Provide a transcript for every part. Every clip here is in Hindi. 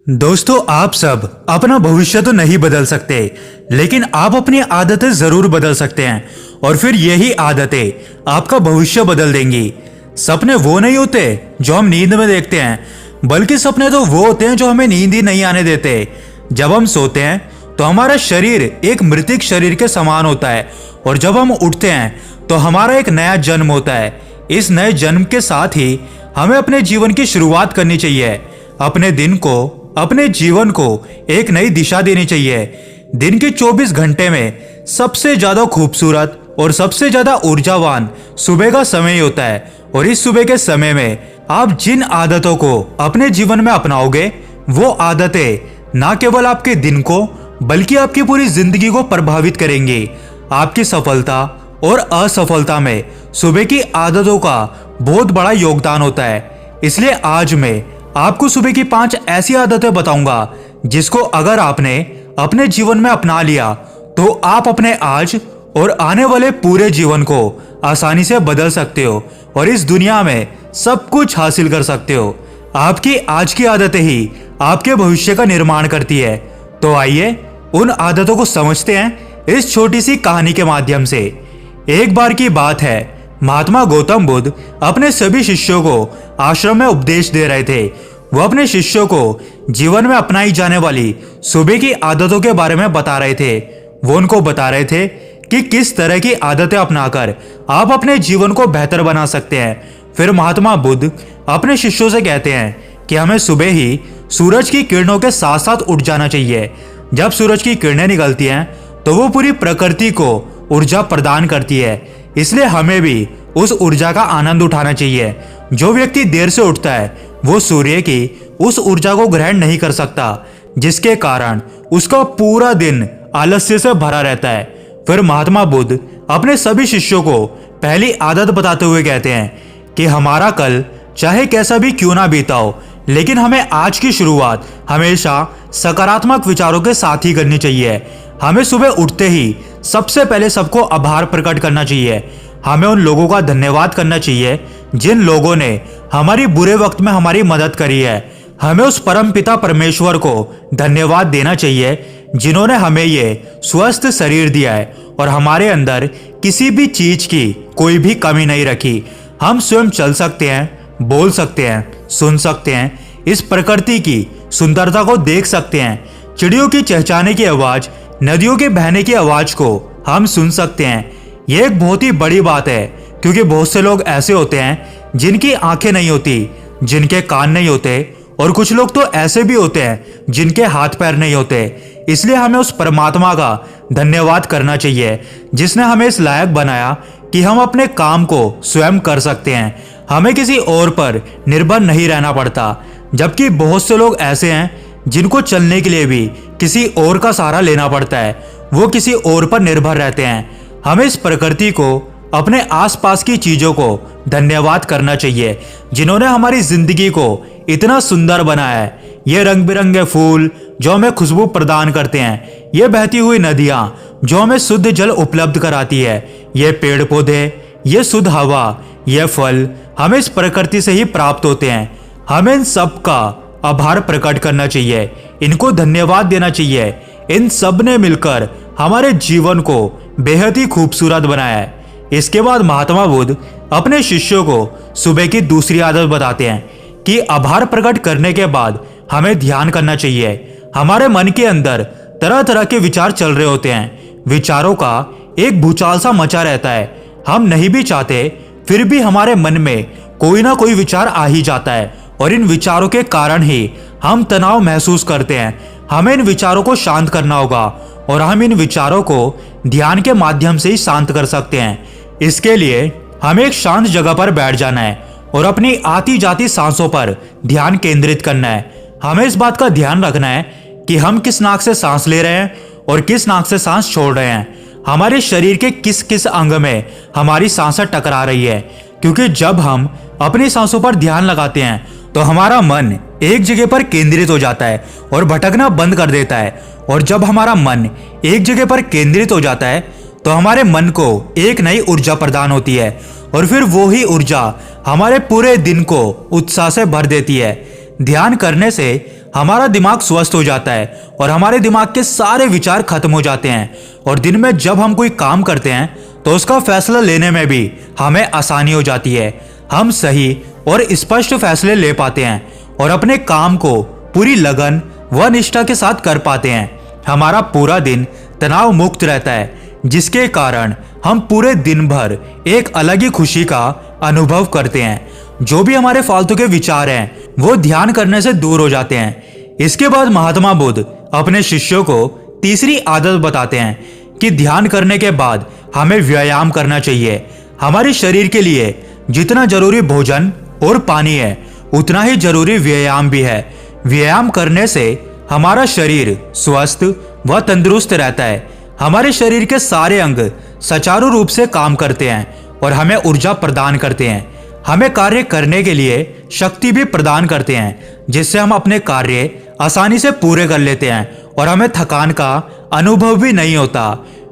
दोस्तों, आप सब अपना भविष्य तो नहीं बदल सकते, लेकिन आप अपनी आदतें जरूर बदल सकते हैं और फिर यही आदतें आपका भविष्य बदल देंगी। सपने वो नहीं होते जो हम नींद में देखते हैं, बल्कि सपने तो वो होते हैं जो हमें नींद ही नहीं आने देते। जब हम सोते हैं तो हमारा शरीर एक मृतिक शरीर के समान होता है और जब हम उठते हैं तो हमारा एक नया जन्म होता है। इस नए जन्म के साथ ही हमें अपने जीवन की शुरुआत करनी चाहिए। अपने दिन को, अपने जीवन को एक नई दिशा देनी चाहिए। दिन के 24 घंटे में सबसे ज्यादा खूबसूरत और सबसे ज्यादा ऊर्जावान सुबह का समय होता है और इस सुबह के समय में आप जिन आदतों को अपने जीवन में अपनाओगे, वो आदतें ना केवल आपके दिन को बल्कि आपकी पूरी जिंदगी को प्रभावित करेंगी। आपकी सफलता और असफलता में सुबह की आदतों का बहुत बड़ा योगदान होता है। इसलिए आज मैं आपको सुबह की 5 ऐसी आदतें बताऊंगा जिसको अगर आपने अपने जीवन में अपना लिया तो आप अपने आज और आने वाले पूरे जीवन को आसानी से बदल सकते हो और इस दुनिया में सब कुछ हासिल कर सकते हो। आपकी आज की आदतें ही आपके भविष्य का निर्माण करती है। तो आइए उन आदतों को समझते हैं इस छोटी सी कहानी के माध्यम से। एक बार की बात है, महात्मा गौतम बुद्ध अपने सभी शिष्यों को आश्रम में उपदेश दे रहे थे। वो अपने शिष्यों को जीवन में अपनाई जाने वाली सुबह की आदतों के बारे में बता रहे थे। वो उनको बता रहे थे कि किस तरह की आदतें अपनाकर आप अपने जीवन को बेहतर बना सकते हैं। फिर महात्मा बुद्ध अपने शिष्यों से कहते हैं कि हमें सुबह ही सूरज की किरणों के साथ साथ उठ जाना चाहिए। जब सूरज की किरणें निकलती हैं तो वो पूरी प्रकृति को ऊर्जा प्रदान करती है, इसलिए हमें भी उस ऊर्जा का आनंद उठाना चाहिए। जो व्यक्ति देर से उठता है वो सूर्य की उस ऊर्जा को ग्रहण नहीं कर सकता, जिसके कारण उसका पूरा दिन आलस्य से भरा रहता है। फिर महात्मा बुद्ध अपने सभी शिष्यों को पहली आदत बताते हुए कहते हैं कि हमारा कल चाहे कैसा भी क्यों ना बीता हो, लेकिन हमें आज की शुरुआत हमेशा सकारात्मक विचारों के साथ ही करनी चाहिए। हमें सुबह उठते ही सबसे पहले सबको आभार प्रकट करना चाहिए। हमें उन लोगों का धन्यवाद करना चाहिए जिन लोगों ने हमारी बुरे वक्त में हमारी मदद करी है। हमें उस परम पिता परमेश्वर को धन्यवाद देना चाहिए जिन्होंने हमें ये स्वस्थ शरीर दिया है और हमारे अंदर किसी भी चीज की कोई भी कमी नहीं रखी। हम स्वयं चल सकते हैं, बोल सकते हैं, सुन सकते हैं, इस प्रकृति की सुंदरता को देख सकते हैं। चिड़ियों की चहचहाने की आवाज, नदियों के बहने की आवाज को हम सुन सकते हैं। यह एक बहुत ही बड़ी बात है, क्योंकि बहुत से लोग ऐसे होते हैं जिनकी आंखें नहीं होती, जिनके कान नहीं होते, और कुछ लोग तो ऐसे भी होते हैं जिनके हाथ पैर नहीं होते। इसलिए हमें उस परमात्मा का धन्यवाद करना चाहिए जिसने हमें इस लायक बनाया कि हम अपने काम को स्वयं कर सकते हैं। हमें किसी और पर निर्भर नहीं रहना पड़ता, जबकि बहुत से लोग ऐसे हैं जिनको चलने के लिए भी किसी और का सहारा लेना पड़ता है। वो किसी और पर निर्भर रहते हैं। हमें इस प्रकृति को, अपने आसपास की चीजों को धन्यवाद करना चाहिए जिन्होंने हमारी जिंदगी को इतना सुंदर बनाया है। ये रंग बिरंगे फूल जो हमें खुशबू प्रदान करते हैं, ये बहती हुई नदियां जो हमें शुद्ध जल उपलब्ध कराती है, ये पेड़ पौधे, ये शुद्ध हवा, ये फल हमें इस प्रकृति से ही प्राप्त होते हैं। हमें इन सब का आभार प्रकट करना चाहिए, इनको धन्यवाद देना चाहिए। इन सब ने मिलकर हमारे जीवन को बेहद ही खूबसूरत बनाया है। इसके बाद महात्मा बुद्ध अपने शिष्यों को सुबह की दूसरी आदत बताते हैं कि आभार प्रकट करने के बाद हमें ध्यान करना चाहिए। हमारे मन के अंदर तरह तरह के विचार चल रहे होते हैं। विचारों का एक भूचाल सा मचा रहता है। हम नहीं भी चाहते फिर भी हमारे मन में कोई ना कोई विचार आ ही जाता है और इन विचारों के कारण ही हम तनाव महसूस करते हैं। हमें इन विचारों को शांत करना होगा और हम इन विचारों को ध्यान के माध्यम से ही शांत कर सकते हैं। इसके लिए हमें एक शांत जगह पर बैठ जाना है और अपनी आती जाती सांसों पर ध्यान केंद्रित करना है। हमें इस बात का ध्यान रखना है कि हम किस नाक से सांस ले रहे हैं और किस नाक से सांस छोड़ रहे हैं। हमारे शरीर के किस किस अंग में हमारी सांसें टकरा रही है, क्योंकि जब हम अपनी सांसों पर ध्यान लगाते हैं तो हमारा मन एक जगह पर केंद्रित हो जाता है और भटकना बंद कर देता है। और जब हमारा मन एक जगह पर केंद्रित हो जाता है तो हमारे मन को एक नई ऊर्जा प्रदान होती है और फिर वो ही ऊर्जा हमारे पूरे दिन को उत्साह से भर देती है। ध्यान करने से हमारा दिमाग स्वस्थ हो जाता है और हमारे दिमाग के सारे विचार खत्म हो जाते हैं। और दिन में जब हम कोई काम करते हैं तो उसका फैसला लेने में भी हमें आसानी हो जाती है। हम सही और स्पष्ट फैसले ले पाते हैं और अपने काम को पूरी लगन व निष्ठा के साथ कर पाते हैं। हमारा पूरा दिन तनाव मुक्त रहता है, जिसके कारण हम पूरे दिन भर एक अलग ही खुशी का अनुभव करते हैं। जो भी हमारे फालतू के विचार हैं वो ध्यान करने से दूर हो जाते हैं। इसके बाद महात्मा बुद्ध अपने शिष्यों को तीसरी आदत बताते हैं कि ध्यान करने के बाद हमें व्यायाम करना चाहिए। हमारे शरीर के लिए जितना जरूरी भोजन और पानी है उतना ही जरूरी व्यायाम भी है। व्यायाम करने से हमारा शरीर स्वस्थ व तंदुरुस्त रहता है। हमारे शरीर के सारे अंग सुचारू रूप से काम करते हैं और हमें ऊर्जा प्रदान करते हैं। हमें कार्य करने के लिए शक्ति भी प्रदान करते हैं, जिससे हम अपने कार्य आसानी से पूरे कर लेते हैं और हमें थकान का अनुभव भी नहीं होता।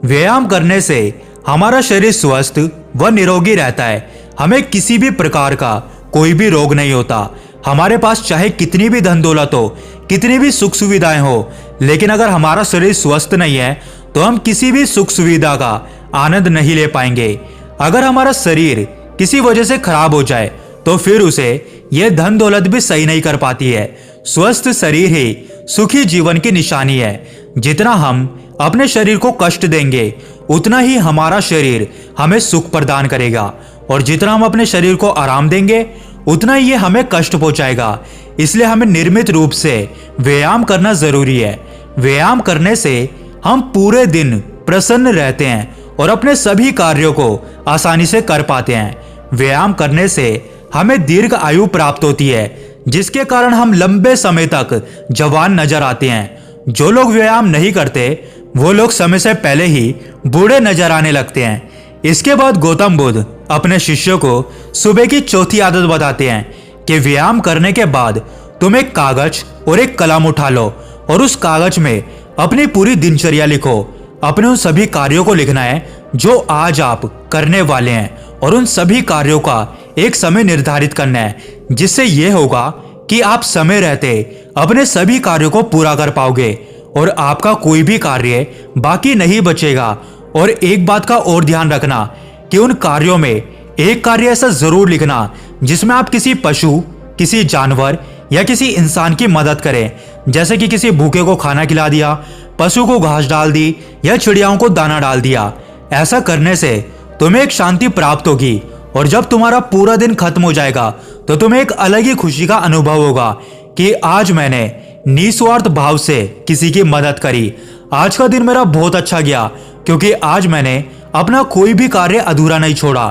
व्यायाम करने से हमारा शरीर स्वस्थ व निरोगी रहता है। हमें किसी भी प्रकार का कोई भी रोग नहीं होता। हमारे पास चाहे कितनी भी धन दौलत हो, कितनी भी सुख सुविधाएं हो, लेकिन अगर हमारा शरीर स्वस्थ नहीं है तो हम किसी भी सुख सुविधा का आनंद नहीं ले पाएंगे। अगर हमारा शरीर किसी वजह से खराब हो जाए तो फिर उसे यह धन दौलत भी सही नहीं कर पाती है। स्वस्थ शरीर ही सुखी जीवन की निशानी है। जितना हम अपने शरीर को कष्ट देंगे उतना ही हमारा शरीर हमें सुख प्रदान करेगा, और जितना हम अपने शरीर को आराम देंगे उतना ही ये हमें कष्ट पहुंचाएगा। इसलिए हमें नियमित रूप से व्यायाम करना जरूरी है। व्यायाम करने से हम पूरे दिन प्रसन्न रहते हैं और अपने सभी कार्यों को आसानी से कर पाते हैं। व्यायाम करने से हमें दीर्घ आयु प्राप्त होती है, जिसके कारण हम लंबे समय तक जवान नजर आते हैं। जो लोग व्यायाम नहीं करते वो लोग समय से पहले ही बूढ़े नजर आने लगते हैं। इसके बाद गौतम बुद्ध अपने शिष्यों को सुबह की चौथी आदत बताते हैं कि व्यायाम करने के बाद तुम एक कागज और एक कलम उठा लो और उस कागज में अपनी पूरी दिनचर्या लिखो। अपने उन सभी कार्यों को लिखना है जो आज आप करने वाले हैं, और उन सभी कार्यों का एक समय निर्धारित करना है, जिससे यह होगा कि आप समय रहते अपने सभी कार्यों को पूरा कर पाओगे और आपका कोई भी कार्य बाकी नहीं बचेगा। और एक बात का और ध्यान रखना कि उन कार्यों में एक कार्य ऐसा जरूर लिखना जिसमें आप किसी पशु, किसी जानवर या किसी इंसान की मदद करें, जैसे कि किसी भूखे को खाना खिला दिया, पशु को घास डाल दी या चिड़ियाओं को दाना डाल दिया। ऐसा करने से तुम्हें एक शांति प्राप्त होगी, और जब तुम्हारा पूरा दिन खत्म हो जाएगा तो तुम्हें एक अलग ही खुशी का अनुभव होगा कि आज मैंने निस्वार्थ भाव से किसी की मदद करी। आज का दिन मेरा बहुत अच्छा गया क्योंकि आज मैंने अपना कोई भी कार्य अधूरा नहीं छोड़ा।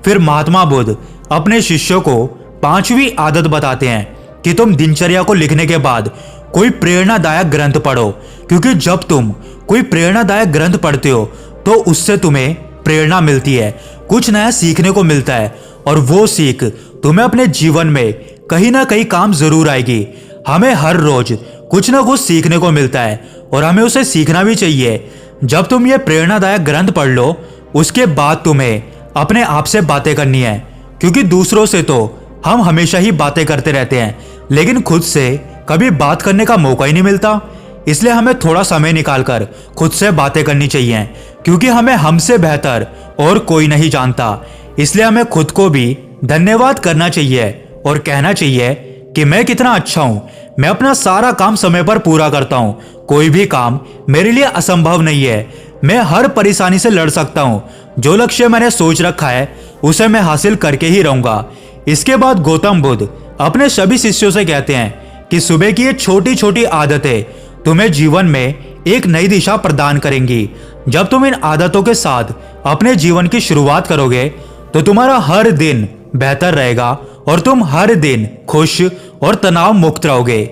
फिर महात्मा बुद्ध अपने शिष्यों को पांचवी आदत बताते हैं कि तुम दिनचर्या को लिखने के बाद कोई प्रेरणादायक ग्रंथ पढ़ो, क्योंकि जब तुम कोई प्रेरणादायक ग्रंथ पढ़ते हो तो उससे तुम्हें प्रेरणा मिलती है, कुछ नया सीखने को मिलता है, और वो सीख तुम्हें अपने जीवन में कहीं ना कहीं काम जरूर आएगी। हमें हर रोज कुछ ना कुछ सीखने को मिलता है और हमें उसे सीखना भी चाहिए। जब तुम ये प्रेरणादायक ग्रंथ पढ़ लो उसके बाद तुम्हें अपने आप से बातें करनी है, क्योंकि दूसरों से तो हम हमेशा ही बातें करते रहते हैं, लेकिन खुद से कभी बात करने का मौका ही नहीं मिलता। इसलिए हमें थोड़ा समय निकालकर खुद से बातें करनी चाहिए, क्योंकि हमें हमसे बेहतर और कोई नहीं जानता। इसलिए हमें खुद को भी धन्यवाद करना चाहिए और कहना चाहिए कि मैं कितना अच्छा हूं, मैं अपना सारा काम समय पर पूरा करता हूं, कोई भी काम मेरे लिए असंभव नहीं है, मैं हर परेशानी से लड़ सकता हूं, जो लक्ष्य मैंने सोच रखा है उसे मैं हासिल करके ही रहूंगा। इसके बाद गौतम बुद्ध अपने सभी शिष्यों से कहते हैं कि सुबह की ये छोटी छोटी आदतें तुम्हें जीवन में एक नई दिशा प्रदान करेंगी। जब तुम इन आदतों के साथ अपने जीवन की शुरुआत करोगे तो तुम्हारा हर दिन बेहतर रहेगा और तुम हर दिन खुश और तनाव मुक्त रहोगे।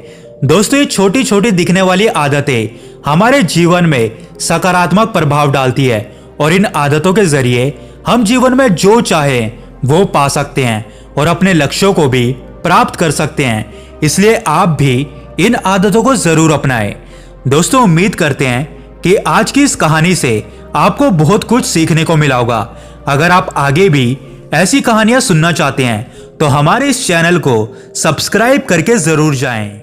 दोस्तों, ये छोटी छोटी दिखने वाली आदतें हमारे जीवन में सकारात्मक प्रभाव डालती है और इन आदतों के जरिए हम जीवन में जो चाहें वो पा सकते हैं और अपने लक्ष्यों को भी प्राप्त कर सकते हैं। इसलिए आप भी इन आदतों को जरूर अपनाएं। दोस्तों, उम्मीद करते हैं कि आज की इस कहानी से आपको बहुत कुछ सीखने को मिला होगा। अगर आप आगे भी ऐसी कहानियां सुनना चाहते हैं तो हमारे इस चैनल को सब्सक्राइब करके जरूर जाएं।